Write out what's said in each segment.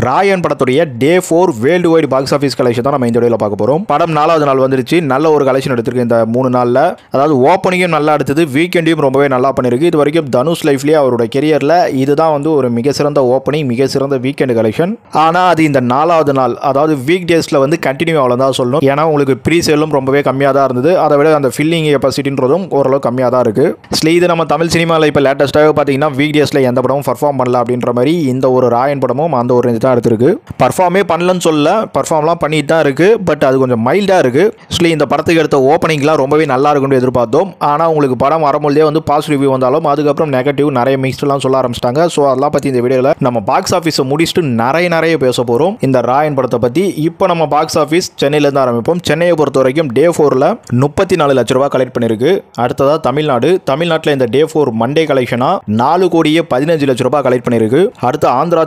ராயன் படத்துடைய டே 4 world wide box office collection தான் நம்ம இந்த வீடியோவில் பார்க்க போகிறோம். படம் 4வது நாள் வந்துருச்சு. நல்ல ஒரு கலெக்ஷன் எடுத்திருக்கு இந்த 3 நாளில். அதாவது ஓப்பனிங்கும் நல்லா எடுத்தது, வீக்கெண்டையும் ரொம்பவே நல்லா பண்ணியிருக்கு. இது வரைக்கும் தனுஷ் லைஃப்லேயே அவரோட கெரியரில் இதுதான் ஒரு மிக சிறந்த ஓப்பனிங், மிக சிறந்த வீக்கெண்ட் கலெக்ஷன். ஆனால் அது இந்த 4வது நாள், அதாவது வீக் டேஸில் கண்டினியூ ஆகலாம் தான் சொல்லணும். ஏன்னா உங்களுக்கு ப்ரீ சேலும் ரொம்பவே கம்மியாக தான் இருந்தது. அதை விட அந்த ஃபில்லிங் கெப்பாசிட்டின்றதும் ஓரளவு கம்மியாக தான் இருக்குது. இது நம்ம தமிழ் சினிமாவில் இப்போ லேட்டஸ்ட்டாக பார்த்தீங்கன்னா வீக் டேஸில் எந்த படமும் பர்ஃபார்ம் பண்ணல அப்படின்ற மாதிரி இந்த ஒரு ராயன் படமும் அந்த ஒரு ரேஞ்ச் தான் எடுத்திருக்கு. பர்ஃபார்மே பண்ணலன்னு சொல்ல, பர்ஃபார்ம்லாம் பண்ணிட்டு தான் இருக்குது. பட் அது கொஞ்சம் மைல்டாக இருக்குது. இந்த படத்துக்கு எடுத்த ஓப்பனிங்லாம் ரொம்பவே நல்லா இருக்குன்னு எதிர்பார்த்தோம். ஆனால் உங்களுக்கு படம் வரும்போதே பாஸ் ரிவ்யூ வந்தாலும் அதுக்கப்புறம் நெகட்டிவ் நிறைய மிக்ஸ்லாம் சொல்ல ஆரம்பிச்சிட்டாங்க. ஸோ அதெல்லாம் பற்றி இந்த வீடியோவில் நம்ம பாக்ஸ் ஆஃபீஸை முடிச்சுட்டு நிறைய பேச போகிறோம் இந்த ராயன் படத்தை பற்றி. இப்போ நம்ம பாக்ஸ் ஆஃபீஸ் சென்னையிலேருந்து ஆரம்பிப்போம். சென்னையை பொறுத்த வரைக்கும் டே 4ல் 34 லட்ச ரூபா கலெக்ட் பண்ணியிருக்கு. அடுத்ததாக தமிழ்நாட்டில் இந்த டே 4 மண்டே கலெக்ஷனாக 4 கோடியே 15 லட்ச ரூபாய் கலெக்ட் பண்ணியிருக்கு. அடுத்து ஆந்திரா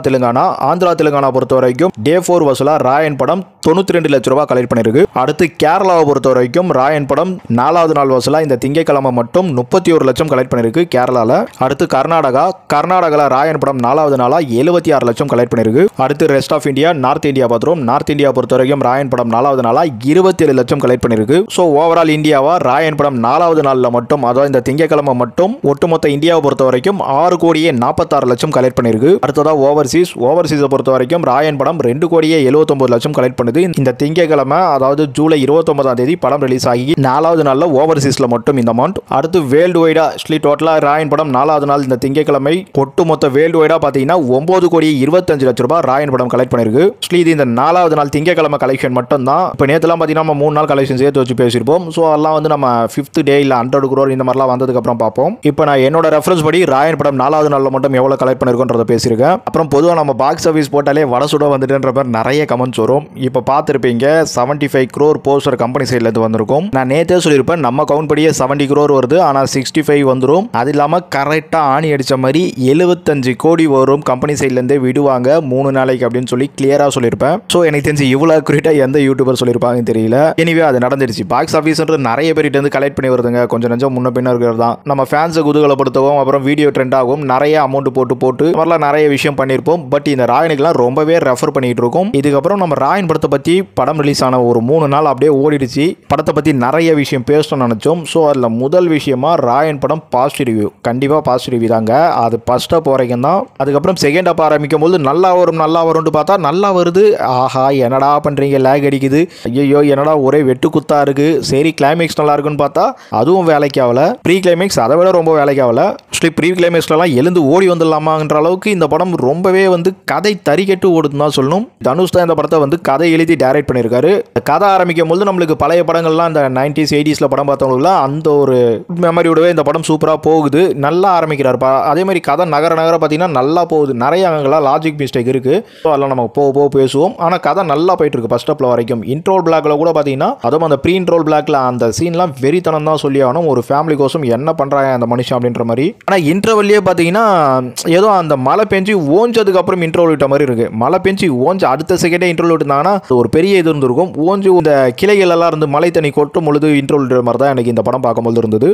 தெலுங்கானா பொறுத்த வரைக்கும் டே 4 வசூலா ராயன் படம் 92 லட்ச ரூபாய் கலெக்ட் பண்ணியிருக்கு. அடுத்து கேரளாவை பொறுத்த வரைக்கும் ராயன் படம் 4வது நாள் வசூலா இந்த திங்கட்கிழமை மட்டும் 31 லட்சம் கலெக்ட் பண்ணியிருக்கு கேரளாவில். அடுத்து கர்நாடகாவில் ராயன் படம் 4வது நாளா 76 லட்சம் கலெக்ட் பண்ணியிருக்கு. அடுத்து rest of India, north India பார்த்துரும். நார்த் இந்தியா பொறுத்த வரைக்கும் ராயன் படம் 4வது நாளா 27 லட்சம் கலெக்ட் பண்ணியிருக்கு. ஸோ ஓவரால் இந்தியாவா ராயன் படம் 4வது நாளில் மட்டும், அதாவது இந்த திங்கட்கிழமை மட்டும் ஒட்டுமொத்த இந்தியாவை பொறுத்த வரைக்கும் 6 கோடியே 46 லட்சம் கலெக்ட் பண்ணியிருக்கு. அடுத்ததா ஓவர்சீஸை பொறுத்த வரைக்கும் ராயன் படம் 2 கோடியே 79 லட்சம் கலெக்ட் பண்ணுது. இந்த திங்கட்கிழமை, அதாவது ஜூலை 29ஆம் தேதி படம் ரிலீஸ் ஆகி 4வது நாளில் ஓவர்சீஸில் மட்டும் இந்த அமௌண்ட். அடுத்து வேர்ல்டு வைடா டோட்டலாக ராயன் படம் 4வது நாள் இந்த திங்கட்கிழமை ஒட்டுமொத்த வேர்ல்டு வைடா பார்த்தீங்கன்னா 9 கோடியே 25 லட்ச ரூபாய் ராயன் படம் கலெக்ட் பண்ணிருக்கு. இது இந்த 4வது நாள் திங்கட்கிழமை கலெக்ஷன் மட்டும் தான். இப்போ நேற்றுலாம் பார்த்தீங்கன்னா நம்ம 3 நாள் கலெக்ஷன் சேர்த்து வச்சு பேசியிருப்போம். ஸோ அதெல்லாம் நம்ம 5th டே இல்லை 100 crore இந்த மாதிரிலாம் வந்ததுக்கப்புறம் பார்ப்போம். இப்போ நான் என்னோட ரெஃபரன்ஸ் படி ராயன் படம் 4வது நாளில் மட்டும் எவ்வளோ கலெக்ட் பண்ணிருக்கோன்றதை பேசியிருக்கேன். அப்புறம் பொதுவாக நம்ம பாக்ஸ் ஆஃபீஸ் போட்டாலே வட சுட வந்துட்டுன்ற மாதிரி நிறைய கமெண்ட்ஸ் வரும். இப்போ பார்த்துருப்பீங்க 75 crore போஸ்டர் கம்பெனி சைட்லேருந்து வந்திருக்கும். நான் நேற்றே சொல்லியிருப்பேன் நம்ம கவுண்ட் படியே 70 crore வருது, ஆனால் 65 வந்துடும். அது இல்லாமல் கரெக்டாக ஆணி அடித்த மாதிரி 75 கோடி வரும் கம்பெனி சைட்லேருந்தே விடுவாங்க 3 நாளைக்கு அப்படின்னு சொல்லி கிளியராக சொல்லியிருப்பேன். ஸோ எனக்கு தெரிஞ்சு இவ்வளோ அக்யூரேட்டாக எந்த யூடியூபர் சொல்லியிருப்பாங்கன்னு தெரியல. எனிவே அது நடந்துருச்சு. பாக்ஸ் ஆஃபீஸ்ன்றது நிறைய பேர்கிட்ட இருந்து கலெக்ட் பண்ணி வருதுங்க. கொஞ்சம் நஞ்சம் முன்ன பின்ன இருக்கிறது தான். நம்ம ஃபேன்ஸை குதூகலப்படுத்தவும், அப்புறம் வீடியோ ட்ரெண்ட் ஆகும், நிறைய அமௌண்ட் போட்டு மாதிரிலாம் நிறைய விஷயம் பண்ணியிருப்போம். பட் இந்த ராயனுக்குலாம் ரொம்பவே ரெஃபர் பண்ணிட்டு இருக்கோம். இதுக்கப்புறம் நம்ம ராயன் படத்தை பற்றி படம் ரிலீஸ் ஆன ஒரு 3 நாள் அப்படியே ஓடிடுச்சு. படத்தை பற்றி நிறைய விஷயம் பேசணும்னு நினச்சோம். ஸோ அதில் முதல் விஷயமா ராயன் படம் பாசிட்டிவ் ரிவ்யூ, கண்டிப்பாக பாசிட்டிவ் ரிவ்யூ தாங்க. அது ஃபர்ஸ்ட் அப் வரைக்கும் தான். அதுக்கப்புறம் செகண்ட் அப் ஆரம்பிக்கும் போது நல்லா வரும்னு பார்த்தா நல்லா வருது. ஆஹா என்னடா பண்ணுறீங்க, லேக் அடிக்குது, ஐயோ என்னடா ஒரே வெட்டு குத்தா இருக்கு. சரி கிளைமேக்ஸ் நல்லா இருக்குன்னு பார்த்தா அதுவும் வேலைக்கு ஆகல. ப்ரீ கிளைமேக்ஸ் அதை விட ரொம்ப வேலைக்கு ஆகல. ப்ரீ கிளைமேக்ஸ்லாம் எழுந்து ஓடி வந்துடலாமான்ற அளவுக்கு இந்த படம் ரொம்பவே கதை தறிக்கெட்டு ஓடுதுன்னு தான் சொல்லணும். தனுஷ் தான் இந்த படத்தை கதை எழுதி டைரக்ட் பண்ணியிருக்காரு. கதை ஆரம்பிக்கும் போது நம்மளுக்கு பழைய படங்கள்லாம் இந்த 90s 80s படம் பார்த்தவங்களுக்குலாம் அந்த ஒரு மெமரியோடவே இந்த படம் சூப்பராக போகுது. நல்லா ஆரம்பிக்கிறாருப்பா. அதே மாதிரி கதை நகர பார்த்தீங்கன்னா நல்லா போகுது. நிறைய அங்கெல்லாம் லாஜிக் மிஸ்டேக் இருக்குது. ஸோ அதெல்லாம் நம்ம போக பேசுவோம். ஆனால் கதை நல்லா போயிட்டு இருக்கு ஃபர்ஸ்ட் அப்ல வரைக்கும். இன்ட்ரோல் பிளாக்ல கூட பார்த்தீங்கன்னா, அதுவும் அந்த ப்ரீ இன்ட்ரோல் பிளாக்ல அந்த சீன்லாம் வெறித்தனம் தான் சொல்லி ஆகணும். ஒரு ஃபேமிலி கோசம் என்ன பண்ணுறாங்க அந்த மனுஷன் அப்படின்ற மாதிரி. ஆனால் இன்டர்வல்லே பார்த்தீங்கன்னா ஏதோ அந்த மழை பெஞ்சு ஓஞ்சதுக்கு அப்புறம் இன்ட்ரோல் விட்ட மாதிரி இருக்கு. மழை பெஞ்சு ஓஞ்சு அடுத்த செகண்டே இன்ட்ரோல் விட்டுருந்தாங்கன்னா ஒரு பெரிய இது இருந்திருக்கும். ஓஞ்சு இந்த கிளைகள் எல்லாம் இருந்து மழை தண்ணி கொட்டும் பொழுது இன்ட்ரோல் விடுற மாதிரி தான் எனக்கு இந்த படம் பார்க்கும்போது இருந்தது.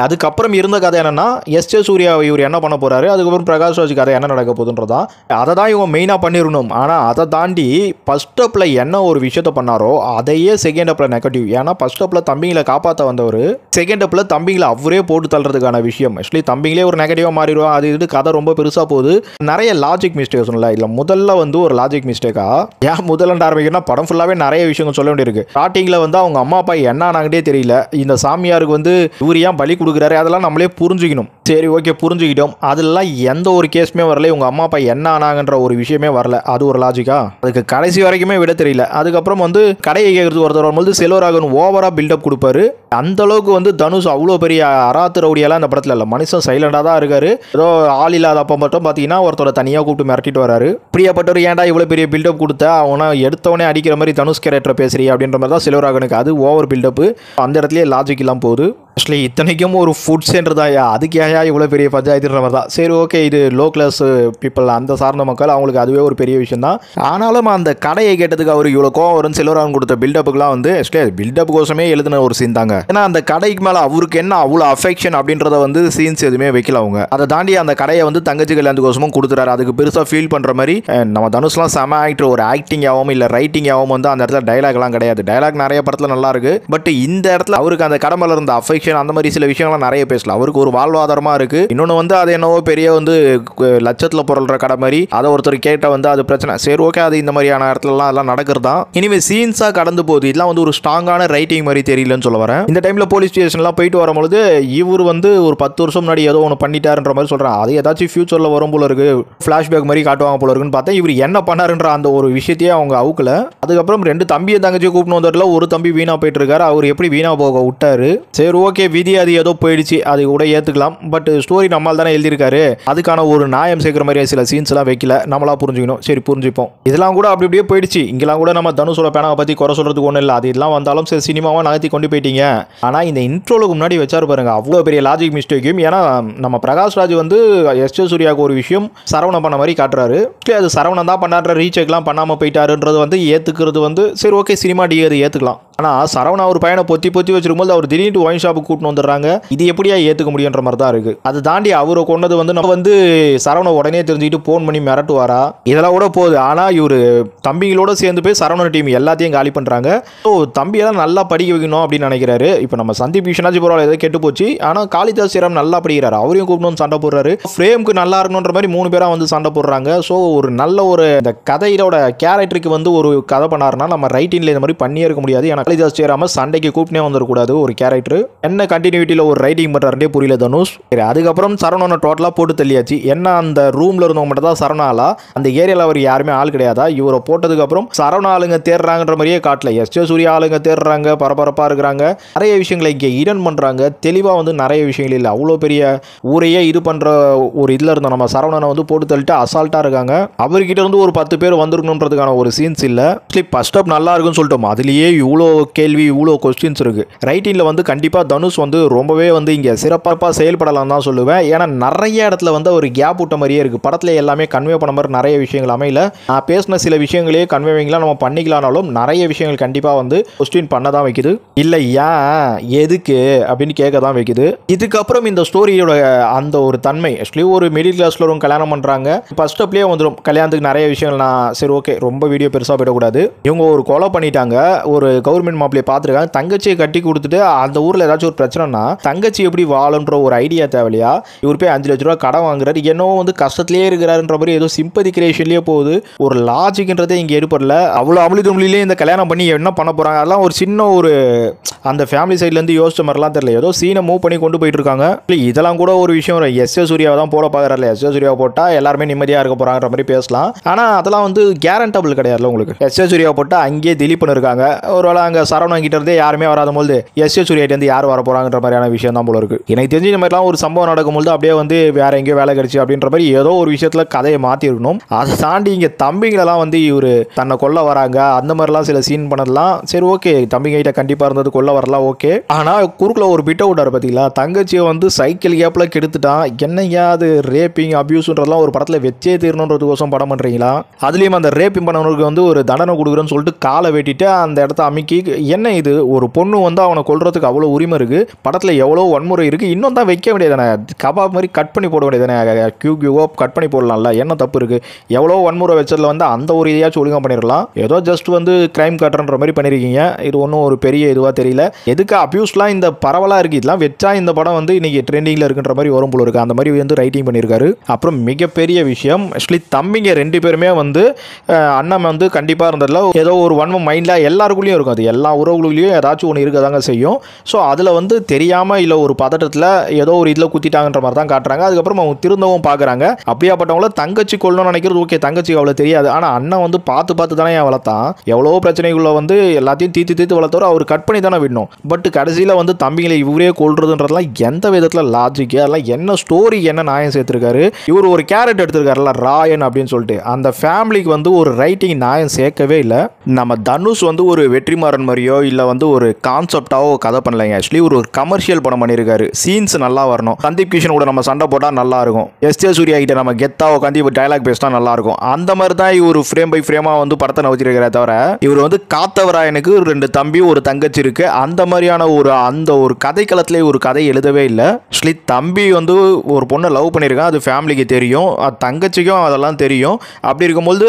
அதுக்கப்புறம் இருந்த கதை என்னன்னா, எஸ்.ஜே. சூர்யா இவர் என்ன பண்ண போறாரு, அதுக்கப்புறம் பிரகாஷ் ராஜ் கதை என்ன நடக்க போகுதுன்றதா. அதை தான் இவங்க மெயினாக பண்ணிடணும். ஆனால் அதை தாண்டி ஃபர்ஸ்ட் அப்ல என்ன ஒரு விஷயத்த பண்ணாரோ அதையே செகண்ட் அப்ல நெகட்டிவ். ஏன்னா ஃபர்ஸ்ட் அப்ல தம்பிங்களை காப்பாற்ற வந்தவர் செகண்ட் அப்ல தம்பிங்களை அவரே போட்டு தள்ளுறதுக்கான விஷயம். தம்பிங்களே ஒரு நெகட்டிவா மாறிடுவாங்க. அது இது கதை ரொம்ப பெருசா போகுது. நிறைய லாஜிக் மிஸ்டேக்ஸ் இல்லை முதல்ல ஒரு லாஜிக் மிஸ்டேக்கா ஏன் முதல்ல ஆரம்பிக்கணும்னா படம் ஃபுல்லாவே நிறைய விஷயங்கள் சொல்ல வேண்டியிருக்கு. ஸ்டார்டிங்ல அவங்க அம்மா அப்பா என்ன ஆனாங்கன்னே தெரியல. இந்த சாமியாருக்கு இவரு ஏன் பலி கொடுக்குறாரு அதெல்லாம் நம்மளே புரிஞ்சுக்கணும். சரி ஓகே புரிஞ்சுக்கிட்டோம். அதெல்லாம் எந்த ஒரு கேஸுமே வரல. உங்க அம்மா அப்பா என்ன ஆனாங்கன்ற ஒரு விஷயமே வரல. அது ஒரு லாஜிக்கா? அதுக்கு கடைசி வரைக்குமே விட தெரியல. அதுக்கப்புறம் கடையை கேட்கறது ஒருத்தர் வரும்போது செல்வராகவன் ஓவரா பில்டப் கொடுப்பாரு. அந்த அளவுக்கு தனுஷ் அவ்வளோ பெரிய அராத்து ரவுடியெல்லாம் இந்த படத்தில் இல்லை. மனுஷன் சைலண்டாக தான் இருக்காரு. ஏதோ ஆள் இல்லாத அப்போ மட்டும் பார்த்தீங்கன்னா ஒருத்தரை தனியாக கூப்பிட்டு மிரட்டிட்டு வராரு. பிரியப்பட்டவர் ஏன்டா இவ்வளோ பெரிய பில்டப் கொடுத்த, அவனை எடுத்தவனே அடிக்கிற மாதிரி தனுஷ் கேரக்டர் பேசுறீ அப்படின்ற மாதிரி தான் செல்வராகவனுக்கு. அது ஓவர் பில்டப்பு. அந்த இடத்துலயே லாஜிக் இல்லாமல் போகுது. ஆக்சுவலி இத்தனைக்கும் ஒரு ஃபுட் சென்டர் தான், அதுக்கு ஏயா இவ்வளோ பெரிய பஞ்சாயத்துன்ற மாதிரி தான். சரி ஓகே, இது லோ கிளாஸ் பீப்புள், அந்த சார்ந்த மக்கள், அவங்களுக்கு அதுவே ஒரு பெரிய விஷயம் தான். ஆனாலும் அந்த கடையை கேட்டதுக்கு அவர் இவ்வளோ கோவம் வரும் செல்வராகவன் கொடுத்த பில்டப்புக்குலாம் வந்து ஆக்சுவலி பில்டப் கோசமே எழுதின ஒரு சீன் தாங்க. ஏன்னா அந்த கடைக்கு மேலே அவருக்கு என்ன அவ்வளோ அஃபெக்ஷன் அப்படின்றத வந்து சீன்ஸ் எதுவுமே வைக்கல அவங்க. அதை தாண்டி அந்த கடையை வந்து தங்கச்சி கல்யாணத்துக்கோசமும் கொடுத்துறாரு. அதுக்கு பெருசாக ஃபீல் பண்ணுற மாதிரி நம்ம தனுஷ்லாம் செம ஆக்டர், ஒரு ஆக்டிங் ஆகும் இல்லை ரைட்டிங் ஆகும் வந்து அந்த இடத்துல டைலாக்லாம் கிடையாது. டைலாக் நிறைய படத்தில் நல்லா இருக்கு, பட் இந்த இடத்துல அவருக்கு அந்த கடமையில் இருந்த அஃபெக்ஷன் அந்த மாதிரி சில விஷயங்கள்லாம் நிறைய பேசல. அவருக்கு ஒரு வாழ்வாதாரமாக இருக்கு. இன்னொன்று வந்து அது என்னவோ பெரிய வந்து லட்சத்தில் பொருள்ற கடை மாதிரி, அதை ஒருத்தர் கேட்ட வந்து அது பிரச்சனை. சரி ஓகே, அது இந்த மாதிரியான இடத்துலலாம் அதெல்லாம் நடக்கிறது தான். இனிமேல் சீன்ஸாக கடந்து போகுது. இதெல்லாம் வந்து ஒரு ஸ்ட்ராங்கான ரைட்டிங் மாதிரி தெரியலன்னு சொல்ல வரேன். இந்த டைமில் போலீஸ் ஸ்டேஷன்லாம் போயிட்டு வரும்பொழுது இவர் வந்து ஒரு 10 வருஷம் முன்னாடி ஏதோ ஒன்று பண்ணிட்டாருன்ற மாதிரி சொல்கிறான். அது ஏதாச்சும் ஃபியூச்சரில் வரும் போல இருக்கு, ஃப்ளாஷ்பேக் மாதிரி காட்டுவாங்க போல இருக்குன்னு பார்த்தா இவர் என்ன பண்ணாருன்ற அந்த ஒரு விஷயத்தையே அவங்க அவுக்கல. அதுக்கப்புறம் 2 தம்பியை தங்கச்சியை கூப்பிட்டு வந்ததில் ஒரு தம்பி வீணா போயிட்டு இருக்காரு. அவர் எப்படி வீணா போக விட்டாரு? சரி ஓகே, விதி அது ஏதோ போயிடுச்சு, அது கூட ஏற்றுக்கலாம். பட் ஸ்டோரி நம்மால் தானே எழுதியிருக்காரு, அதுக்கான ஒரு நியாயம் சேர்க்குற மாதிரி சில சீன்ஸ் எல்லாம் வைக்கல. நம்மளா புரிஞ்சுக்கணும், சரி புரிஞ்சுப்போம். இதெல்லாம் கூட அப்படி அப்படியே போயிடுச்சு. இங்கெல்லாம் கூட நம்ம தனுஷோட பேனாவை பற்றி குறை சொல்றதுக்கு ஒன்றும் இல்லை. அது இதெல்லாம் வந்தாலும் சரி சினிமாவை நகர்த்தி கொண்டு போயிட்டீங்க. ஆனால் இந்த இன்ட்ரோலுக்கு முன்னாடி வச்சாரு பாருங்க, அவ்வளோ பெரிய லாஜிக் மிஸ்டேக்கும். ஏன்னா நம்ம பிரகாஷ் ராஜ் வந்து எஸ் ஜே சூர்யாவுக்கு ஒரு விஷயம் சரவணன் பண்ண மாதிரி காட்டுறாரு. அது சரவணன் தான் பண்ணாடுற, ரீசெக்லாம் பண்ணாமல் போயிட்டாருன்றது வந்து ஏற்றுக்கிறது வந்து சரி ஓகே, சினிமா டி அது ஏற்றுக்கலாம். ஆனால் சரவணா ஒரு பையனை பொத்தி வச்சிருக்கும்போது அவர் திடீர்னு ஒயின் ஷாப்புக்கு கூட்டின்னு வந்துடுறாங்க. இது எப்படியா ஏற்றுக்க முடியுன்ற மாதிரி தான் இருக்குது. அதை தாண்டி அவரை கொண்டது வந்து நம்ம வந்து சரவணை உடனே தெரிஞ்சுக்கிட்டு ஃபோன் பண்ணி மிரட்டுவாரா, இதெல்லாம் கூட போகுது. ஆனால் இவர் தம்பிங்களோட சேர்ந்து போய் சரவணன் டீம் எல்லாத்தையும் காலி பண்ணுறாங்க. ஸோ தம்பியெல்லாம் நல்லா படிக்க வைக்கணும் அப்படின்னு நினைக்கிறாரு. இப்போ நம்ம சந்தீப் விஷனாச்சு பரவாயில்ல, ஏதோ கெட்டு போச்சு. ஆனால் காளிதாஸ் ஸ்ரீராம் நல்லா படிக்கிறாரு, அவரையும் கூப்பிட்டு சண்டை போடுறாரு. ஃப்ரேமுக்கு நல்லா இருக்கணுன்ற மாதிரி 3 பேராக வந்து சண்டை போடுறாங்க. ஸோ ஒரு நல்ல ஒரு இந்த கதையோட கேரக்டருக்கு வந்து ஒரு கதை பண்ணாருன்னா நம்ம ரைட்டிங்கில் இந்த மாதிரி பண்ணியே இருக்க முடியாது. ஏன்னா காளிதாஸ் ஸ்ரீராம சண்டைக்கு கூப்பிட்டே வந்துடக்கூடாது. ஒரு கேரக்டர் என்ன கண்டினியூட்டியில் ஒரு ரைட்டிங் பண்ணுறாருன்றே புரியல தனுஷ். சரி, அதுக்கப்புறம் சரவணனை டோட்டலாக போட்டு தள்ளியாச்சு. என்ன அந்த ரூமில் இருந்தவங்க மட்டும் தான் சரவணாலா, அந்த ஏரியாவில் அவர் யாருமே ஆள் கிடையாதா? இவரை போட்டதுக்கப்புறம் சரவண ஆளுங்க தேடுறாங்கன்ற மாதிரியே காட்டல. எஸ் ஜே சூர்யா ஆளுங்க தேடுறாங்க, பரபரப்பாக இருக்கிறாங்க, நிறைய விஷயங்களை இங்கே இடன் பண்ணுறாங்க. தெளிவாக வந்து நிறைய விஷயங்கள் இல்லை. அவ்வளோ பெரிய ஊரையே இது பண்ணுற ஒரு இதில் இருந்தோம். நம்ம சரவணனை வந்து போட்டு தள்ளிட்டு அசால்ட்டாக இருக்காங்க. அவர்கிட்ட இருந்து ஒரு 10 பேர் வந்துருக்கணுன்றதுக்கான ஒரு சீன்ஸ் இல்லை. ஃபர்ஸ்ட் அப் நல்லா இருக்குன்னு சொல்லிட்டோம், அதுலேயே இவ்வளோ கேள்வி இவ்வளோ கொஸ்டின்ஸ் இருக்கு. ரைட்டிங்கில் வந்து கண்டிப்பாக தனுஷ் வந்து ரொம்பவே வந்து இங்கே சிறப்பாக செயல்படலாம் தான் சொல்லுவேன். ஏன்னா நிறைய இடத்துல வந்து ஒரு கேப் விட்ட மாதிரியே இருக்குது. படத்தில் எல்லாமே கன்வே பண்ண மாதிரி நிறைய விஷயங்கள் அமையல. நான் பேசின சில விஷயங்களே கன்வேவிங்லாம் நம்ம பண்ணிக்கலானாலும் நிறைய விஷயங்கள் கண்டிப்பாக வந்து கொஸ்டின் பண்ண தான் வைக்குது. இல்லை ஏன் எதுக்கு அப்படின்னு கேட்க தான் வைக்குது. இதுக்கப்புறம் இந்த ஸ்டோரியோட அந்த ஒரு தன்மை ஆக்சுவலி ஒரு மிடில் கிளாஸில் ஒரு கல்யாணம் பண்ணுறாங்க. ஃபர்ஸ்ட் அப்லேயே வந்துடும் கல்யாணத்துக்கு நிறைய விஷயங்கள். நான் சரி ஓகே, ரொம்ப வீடியோ பெருசாக போயிடக்கூடாது. இவங்க ஒரு கொலை பண்ணிட்டாங்க, ஒரு கவர்மெண்ட் மாப்பிள்ளையை பார்த்துருக்காங்க. தங்கச்சியை கட்டி கொடுத்துட்டு அந்த ஊரில் ஏதாச்சும் ஒரு பிரச்சனைனா தங்கச்சி எப்படி வாழுன்ற ஒரு ஐடியா தேவையா? இவர் போய் 5 லட்ச ரூபா கடன் வாங்குறாரு. என்னவோ வந்து கஷ்டத்திலேயே இருக்கிறாருன்ற மாதிரி ஏதோ சிம்பதி கிரியேஷன்லேயே போகுது. ஒரு லாஜிக்ன்றதே இங்கே ஏற்படல. அவ்வளோ அமளிதுமளிலே இந்த கல்யாணம் பண்ணி என்ன பண்ண போகிறாங்க, அதெல்லாம் ஒரு சின்ன ஒரு அந்த ஃபேமிலி சைட்லேருந்து யோசிச்ச மாதிரிலாம் தெரியல. ஏதோ சீனை மூவ் பண்ணி கொண்டு போயிட்டு இருக்காங்க. இதெல்லாம் கூட ஒரு விஷயம். எஸ் ஜே சூர்யாவை தான் போட பார்க்குறாரு. எஸ் ஜே சூர்யாவை போட்டால் எல்லாருமே நிம்மதியாக இருக்க போகிறாங்கிற மாதிரி பேசலாம். ஆனால் அதெல்லாம் வந்து கேரண்டபிள் கிடையாதுல்ல உங்களுக்கு. எஸ் ஜே சூர்யாவை போட்டால் அங்கேயே திலீப் பண்ணிருக்காங்க. ஒருவேளை அங்கே சரவணன் கிட்ட இருந்தே யாருமே வராத போது எஸ் ஜே சூர்யாட்டேருந்து யார் வர போகிறாங்கன்ற மாதிரியான விஷயம் தான் போல இருக்கு. எனக்கு தெரிஞ்சு இந்த மாதிரிலாம் ஒரு சம்பவம் நடக்கும்போது அப்படியே வந்து வேற எங்கேயோ வேலை கிடைச்சி அப்படின்ற மாதிரி ஏதோ ஒரு விஷயத்தில் கதையை மாற்றி இருக்கணும். அதை தாண்டி இங்கே தம்பிங்களெல்லாம் வந்து இவர் தன்னை கொல்ல வராங்க அந்த மாதிரிலாம் சில சீன் பண்ணதெல்லாம் சரி ஓகே, தம்பிங்க கிட்ட கண்டிப்பாக இருந்தது கொல்ல வரலாம் ஓகே. ஆனால் குறுக்கில் ஒரு பிட்ட விட்டார் பார்த்தீங்களா, தங்கச்சியை வந்து சைக்கிள் கேப்பில் கெடுத்துட்டான். என்னையா அது ரேப்பிங் அபியூஸ்ன்றதெல்லாம் ஒரு படத்தில் வச்சே தீரணுன்றதுக்கோசம் படம் பண்ணுறீங்களா? அதுலேயும் அந்த ரேப்பிங் பண்ணவனுக்கு வந்து ஒரு தண்டனை கொடுக்குறேன்னு சொல்லிட்டு காலை வெட்டிட்டு அந்த இடத்த அமுக்கி, என்ன இது ஒரு பொண்ணு வந்து அவனை கொல்றதுக்கு அவ்வளோ உரிமை இருக்குது. படத்தில் எவ்வளோ வன்முறை இருக்குது, இன்னும் தான் வைக்க வேண்டியதானே, கபாப் மாதிரி கட் பண்ணி போட வேண்டியதானே, கியூ கட் பண்ணி போடலாம்ல, என்ன தப்பு இருக்குது? எவ்வளோ வன்முறை வச்சதில் வந்து அந்த ஒரு இதையாச்சும் ஒழுங்காக பண்ணிடலாம். ஏதோ ஜஸ்ட் வந்து கிரைம் கட்டுறன்ற மாதிரி பண்ணியிருக்கீங்க. இது ஒன்றும் ஒரு பெரிய இதுவாக தெரியல. எதுக்கு அபியூஸ்லாம் இந்த பரவலாக இருக்குது, இதெல்லாம் வச்சா இந்த படம் வந்து இன்னைக்கு ட்ரெண்டிங்கில் இருக்குன்ற மாதிரி வரும் போல இருக்குது. அந்த மாதிரி வந்து ரைட்டிங் பண்ணியிருக்காரு. அப்புறம் மிகப்பெரிய விஷயம் ஆக்சுவலி தம்பிங்க 2 பேருமே வந்து அண்ணன் வந்து கண்டிப்பாக இருந்ததில்ல. ஏதோ ஒரு வன்மம் மைண்டில் எல்லாருக்குள்ளேயும் இருக்கும். அது எல்லா உறவுகளையும் ஏதாச்சும் ஒன்று இருக்க தாங்க செய்யும். ஸோ அதில் வந்து தெரியாமல் இல்லை ஒரு பதட்டத்தில் ஏதோ ஒரு இதில் குத்திட்டாங்கன்ற மாதிரி தான் காட்டுறாங்க. அதுக்கப்புறம் அவங்க திருந்தவும் பார்க்குறாங்க. அப்படியாப்பட்டவங்கள தங்கச்சி கொள்ளணும்னு நினைக்கிறது ஓகே, தங்கச்சி அவ்வளோ தெரியாது. ஆனால் அண்ணன் வந்து பார்த்து தானே வளர்த்தான். எவ்வளோ பிரச்சனைக்குள்ள வந்து எல்லாத்தையும் தீர்த்து வளர்த்தவரை அவர் கட் பண்ணி தானே விடணும். பட் கடைசியில் வந்து தம்பிகளை இவரே கொள்றதுன்றதுலாம் எந்த விதத்தில் லாஜிக்கு, அதெல்லாம் என்ன ஸ்டோரி, என்ன நியாயம் சேர்த்துருக்காரு. இவர் ஒரு கேரக்டர் எடுத்திருக்காருல ராயன் அப்படின்னு சொல்லிட்டு, அந்த ஃபேமிலிக்கு வந்து ஒரு ரைட்டிங் நியாயம் சேர்க்கவே இல்லை. நம்ம தனுஷ் வந்து ஒரு வெற்றிமாறன் மாடர்ன் மாதிரியோ இல்லை வந்து ஒரு கான்செப்டாவோ கதை பண்ணலைங்க. ஆக்சுவலி ஒரு கமர்ஷியல் படம் பண்ணியிருக்காரு. சீன்ஸ் நல்லா வரணும். சந்தீப் கிஷன் கூட நம்ம சண்டை போட்டால் நல்லா இருக்கும். எஸ்.ஜே. சூர்யா கிட்ட நம்ம கெத்தா உட்காந்து இவர் டைலாக் பேசினா நல்லா இருக்கும். அந்த மாதிரி தான் இவர் ஃப்ரேம் பை ஃப்ரேமா வந்து படத்தை நவச்சிருக்கிறே தவிர இவர் வந்து காத்தவராயனுக்கு 2 தம்பி ஒரு தங்கச்சி இருக்கு அந்த மாதிரியான ஒரு கதைக்களத்திலே ஒரு கதை எழுதவே இல்லை. ஆக்சுவலி தம்பி வந்து ஒரு பொண்ணை லவ் பண்ணியிருக்கான். அது ஃபேமிலிக்கு தெரியும், தங்கச்சிக்கும் அதெல்லாம் தெரியும். அப்படி இருக்கும்பொழுது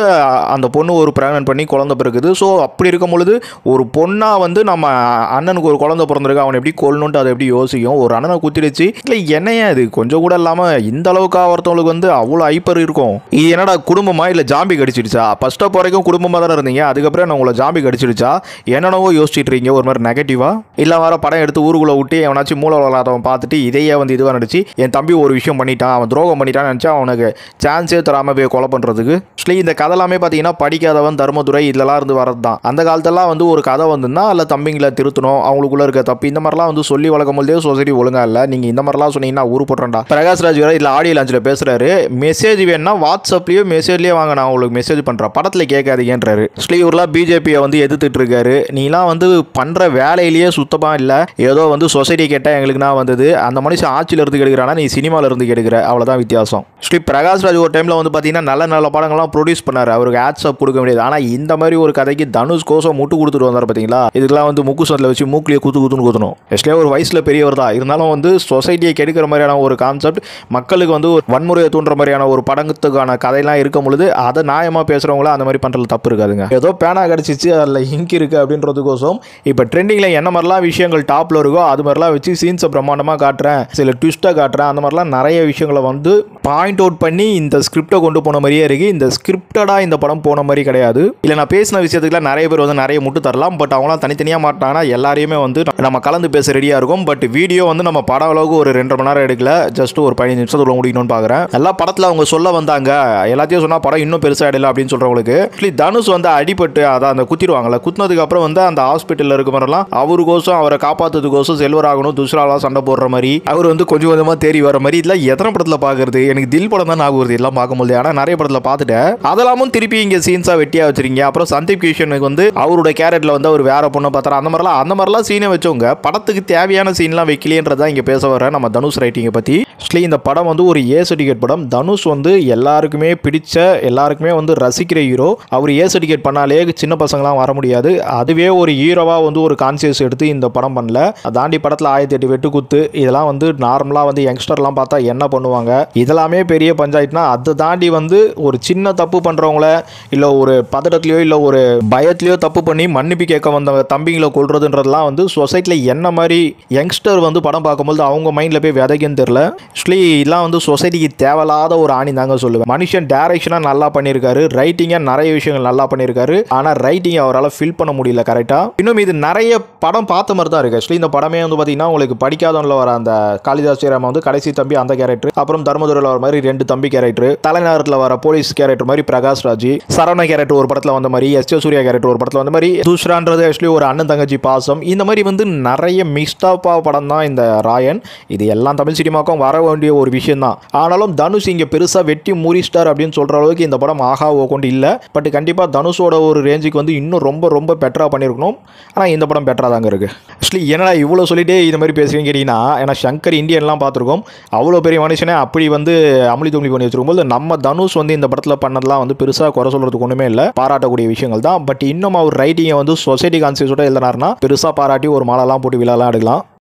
அந்த பொண்ணு ஒரு பிரெக்னன்ட் பண்ணி குழந்தை பிறகுது. ஸோ அப்படி இருக்கும் பொழுது ஒரு பொண்ணா வந்து நம்ம அண்ணனுக்கு ஒரு குழந்தை பிறந்திருக்கு, அவனை எப்படி கொல்லணுன்ட்டு அதை எப்படி யோசிக்கும். ஒரு அண்ணனை குத்திடுச்சு. இல்லை என்னையா இது கொஞ்சம் கூட இல்லாமல் இந்த அளவுக்கு ஒருத்தவங்களுக்கு வந்து அவ்வளோ ஐப்பர் இருக்கும். இது என்னடா குடும்பமா இல்லை ஜாம்பி கடிச்சிடுச்சா? ஃபர்ஸ்ட் ஆஃப் வரைக்கும் குடும்பமாக தானே இருந்தீங்க, அதுக்கப்புறம் உங்களை ஜாம்பி கடிச்சிடுச்சா என்னென்னவோ யோசிச்சுட்டு இருக்கீங்க ஒரு மாதிரி நெகட்டிவா. இல்லை வர படம் எடுத்து ஊருக்குள்ளே விட்டு எவனாச்சும் மூளை விளாதவன் பார்த்துட்டு இதையே வந்து இதுவாக நடிச்சு என் தம்பி ஒரு விஷயம் பண்ணிட்டான், அவன் துரோகம் பண்ணிட்டான்னு நினச்சா அவனுக்கு சான்ஸே தராமல் போய் கொலை பண்ணுறதுக்கு. ஆக்சுவலி இந்த கதைலாமே பார்த்தீங்கன்னா படிக்காதவன் தர்மதுரை இதெல்லாம் இருந்து வரது தான். அந்த காலத்தெல்லாம் வந்து ஒரு கதை வந்துன்னா அதில் தம்பிங்களை திருத்தணும், அவங்களுக்குள்ள இருக்க தப்பு இந்த மாதிரிலாம் வந்து சொல்லி வளர்க்கும் போதே சொசைட்டி ஒழுங்கா இல்லை. நீங்கள் இந்த மாதிரிலாம் சொன்னீங்கன்னா ஊரு போட்டுறா. பிரகாஷ்ராஜ் வேற இல்லை ஆடியோ லான்ச்சில் பேசுறாரு, மெசேஜ் வேணும்னா வாட்ஸ்அப்லேயோ மெசேஜ்லேயே வாங்க, நான் உங்களுக்கு மெசேஜ் பண்ணுறேன், படத்தில் கேட்காதீங்கன்றாரு. ஆக்சுவலி இவரெல்லாம் பிஜேபியை வந்து எதிர்த்துட்டு இருக்காரு. நீலாம் வந்து பண்ணுற வேலையிலேயே சுத்தமாக இல்லை, ஏதோ வந்து சொசைட்டி கேட்டால் எங்களுக்கு நான் வந்தது அந்த மனுஷன் ஆட்சியில் இருந்து கெடுக்கிறானா, நீ சினிமாவில் இருந்து கெடுக்கிற, அவ்வளோதான் வித்தியாசம். ஸ்ரீ பிரகாஷ்ராஜ் ஒரு டைமில் வந்து பார்த்தீங்கன்னா நல்ல நல்ல படங்கள்லாம் ப்ரொடியூஸ் பண்ணார், அவருக்கு ஆட்ஸ்அப் கொடுக்க முடியாது. ஆனால் இந்த மாதிரி ஒரு கதைக்கு தனுஷ் கோசம் முட்டு கொடுத்துட்டு வந்தார் பார்த்தீங்களா. இதுக்கெல்லாம் வந்து முக்குசத்தில் வச்சு மூக்கிலேயே குத்துன்னு குத்தணும். ஆக்சுவலியாக ஒரு வயசில் பெரியவர் தான், இருந்தாலும் வந்து சொசைட்டியை கெடுக்கிற மாதிரியான ஒரு கான்செப்ட், மக்களுக்கு வந்து ஒரு வன்முறையை தூண்டுற மாதிரியான ஒரு படத்துக்கான கதையெல்லாம் இருக்கும் பொழுது அதை நியாயமாக பேசுகிறவங்கள அந்த மாதிரி பண்ணுறது தப்பு இருக்காதுங்க. ஏதோ பேனா கிடச்சிச்சு அதில் இங்க் இருக்குது அப்படின்றதுக்கோசம் இப்போ ட்ரெண்டிங்கில் என்ன மாதிரிலாம் விஷயங்கள் டாப்பில் இருக்கோ அது மாதிரிலாம் வச்சு சீன்ஸை பிரம்மாண்டமாக காட்டுறேன், சில ட்விஸ்ட்டாக காட்டுறேன், அந்த மாதிரிலாம் நிறைய விஷயங்களை வந்து பாயிண்ட் அவுட் பண்ணி இந்த ஸ்கிரிப்டை கொண்டு போன மாதிரியே இருக்குது. இந்த ஸ்கிரிப்டடாக இந்த படம் போன மாதிரி கிடையாது. இல்லை நான் பேசின விஷயத்துக்குலாம் நிறைய பேர் வந்து நிறைய முட்டு தரலாம், பட் அவங்களாம் தனித்தனியாக மாட்டாங்கன்னா எல்லாரையுமே வந்து நம்ம கலந்து பேச ரெடியாக இருக்கும். பட் வீடியோ வந்து நம்ம படம் அளவுக்கு ஒரு 2.5 மணி நேரம் எடுக்கல, ஜஸ்ட் ஒரு 15 நிமிஷத்துக்குள்ள முடிக்கணும்னு பார்க்குறேன். எல்லா படத்தில் அவங்க சொல்ல வந்தாங்க, எல்லாத்தையும் சொன்னால் படம் இன்னும் பெருசாகிடல அப்படின்னு சொல்கிறவங்களுக்கு தனுஷ் வந்து அடிபட்டு அதை அந்த குத்திடுவாங்கல்ல, குத்தினதுக்கு அப்புறம் வந்து அந்த ஹாஸ்பிட்டலில் இருக்க மாதிரிலாம் அவருக்கோசம் அவரை காப்பாற்றுறதுக்கோசம் செல்வராகணும் துஷ்ராலாம் சண்டை போடுற மாதிரி அவர் வந்து கொஞ்சம் கொஞ்சமாக தேறி வர மாதிரி இதெல்லாம் எத்தனை படத்தில் பார்க்குறது. எனக்கு தில் படம் தான் ஆகுறது எல்லாம் பார்க்கும்போது. ஆனால் நிறைய படத்தில் பார்த்துட்டேன். அதெல்லாமும் திருப்பி இங்கே சீன்ஸாக வெட்டியாக வச்சிருக்கீங்க. அப்புறம் சந்தீப் கிஷனுக்கு வந்து அவரோட கேரக்டரில் வந்து அவர் வேற பொண்ணை பார்த்தாரு, அந்த மாதிரிலாம் சீனை வச்சவங்க படத்துக்கு தேவையான சீன்லாம் வைக்கலையன்றதான் இங்கே பேச வர நம்ம தனுஷ் ரைட்டிங்கை பற்றி. ஆக்சுவலி இந்த படம் வந்து ஒரு ஏ சர்டிஃபிகேட் படம். தனுஷ் வந்து எல்லாருக்குமே பிடிச்ச எல்லாருக்குமே வந்து ரசிக்கிற ஹீரோ. அவர் ஏ சர்டிஃபிகேட் பண்ணாலே சின்ன பசங்களாம் வர முடியாது. அதுவே ஒரு ஹீரோவாக வந்து ஒரு கான்சியஸ் எடுத்து இந்த படம் பண்ணல. தாண்டி படத்தில் 1008 வெட்டு குத்து இதெல்லாம் வந்து நார்மலாக வந்து யங்ஸ்டர்லாம் பார்த்தா என்ன பண்ணுவாங்க, இதெல்லாமே பெரிய பஞ்சாயத்துனா அதை தாண்டி வந்து ஒரு சின்ன தப்பு பண்ணுறவங்கள இல்லை ஒரு பதட்டத்துலையோ இல்லை ஒரு பயத்துலையோ தப்பு பண்ணி மன்னிப்பு கேட்க வந்த தம்பிங்களை கொள்றதுன்றதுலாம் வந்து சொசைட்டியில் என்ன மாதிரி யங்ஸ்டர் வந்து படம் பார்க்கும்போது அவங்க மைண்டில் போய் விதைக்குன்னு தெரியல. ஆக்சுவலி இதெல்லாம் வந்து சொசைட்டிக்கு தேவையில்லாத ஒரு ஆணி தாங்க சொல்லுவேன். மனுஷன் டைரக்ஷனாக நல்லா பண்ணியிருக்காரு, ரைட்டிங்காக நிறைய விஷயங்கள் நல்லா பண்ணியிருக்காரு, ஆனால் ரைட்டிங் அவரால் ஃபில் பண்ண முடியல கரெக்டாக. இன்னும் இது நிறைய படம் பார்த்த மாதிரி தான் இருக்குது. ஆக்சுவலி இந்த படமே வந்து பார்த்தீங்கன்னா உங்களுக்கு படிக்காதவனில் வர அந்த காளிதாஸ் ஸ்ரீராம் வந்து கடைசி தம்பி அந்த கேரக்டர், அப்புறம் தர்மதுரையில் வர மாதிரி 2 தம்பி கேரக்டர், தலைநகரத்தில் வர போலீஸ் கேரக்டர் மாதிரி பிரகாஷ்ராஜ், சரவண கேரக்டர் ஒரு படத்தில் வந்த மாதிரி, எஸ்.ஜே. சூர்யா கேரக்டர் ஒரு படத்தில் வந்த மாதிரி, துஷ்ரான்றது ஆக்சுவலி ஒரு அண்ணன் தங்கச்சி பாசம், இந்த மாதிரி வந்து நிறைய மிக்ஸ்டாப்பா படம் தான் இந்த ராயன். இது எல்லாம் தமிழ் சினிமாவுக்கும் வர வேண்டிய ஒரு விஷயம் தான். ஆனாலும் தனுஷ் இங்கே பெருசாக வெட்டி மூரிஸ்டார் அப்படின்னு சொல்கிற அளவுக்கு இந்த படம் ஆகா கொண்டு இல்லை. பட் கண்டிப்பாக தனுஷோட ஒரு ரேஞ்சுக்கு வந்து இன்னும் ரொம்ப ரொம்ப பெட்டராக பண்ணியிருக்கணும். ஆனால் இந்த படம் பெட்டராக தாங்க இருக்குது. ஆக்சுவலி என்னடா இவ்வளோ சொல்லிட்டே இந்த மாதிரி பேசுகிறீங்க கேட்டிங்கன்னா, ஏன்னா சங்கர் இந்தியன்லாம் பார்த்துருக்கோம், அவ்வளோ பெரிய மனுஷனே அப்படி வந்து அமளி துமளி பண்ணி வச்சிருக்கும்போது நம்ம தனுஷ் வந்து இந்த படத்தில் பண்ணதெல்லாம் வந்து பெருசாக குறை சொல்கிறதுக்கு ஒன்றுமே இல்லை, பாராட்டக்கூடிய விஷயங்கள் தான். பட் இன்னும் அவர் ரைட்டிங்கை வந்து சொசைட்டி கான்சியஸோட எழுதினார்னா பெருசாக பாராட்டி ஒரு மாலைலாம் போட்டு விழாலாம் எடுக்கலாம்.